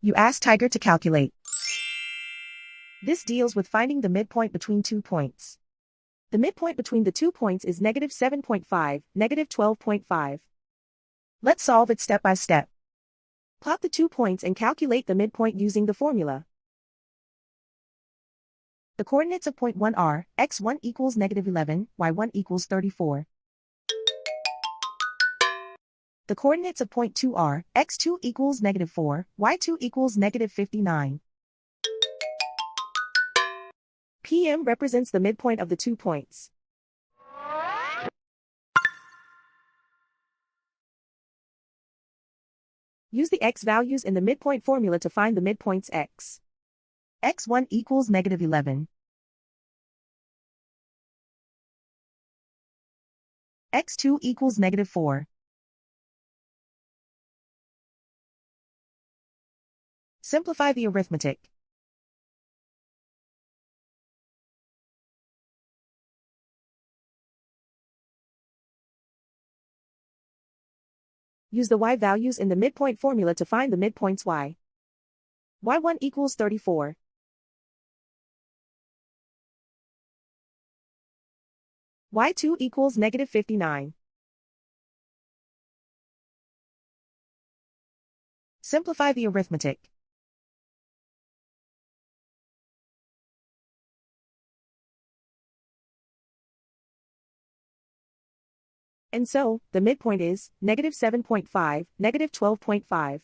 You ask Tiger to calculate. This deals with finding the midpoint between 2 points. The midpoint between the 2 points is -7.5, -12.5. Let's solve it step by step. Plot the 2 points and calculate the midpoint using the formula. The coordinates of point 1 are, x1 equals -11, y1 equals 34. The coordinates of point 2 are, x2 equals -4, y2 equals -59. PM represents the midpoint of the 2 points. Use the x values in the midpoint formula to find the midpoints x. x1 equals -11. x2 equals -4. Simplify the arithmetic. Use the y values in the midpoint formula to find the midpoints y. y1 equals 34. y2 equals -59. Simplify the arithmetic. And so, the midpoint is -7.5, -12.5.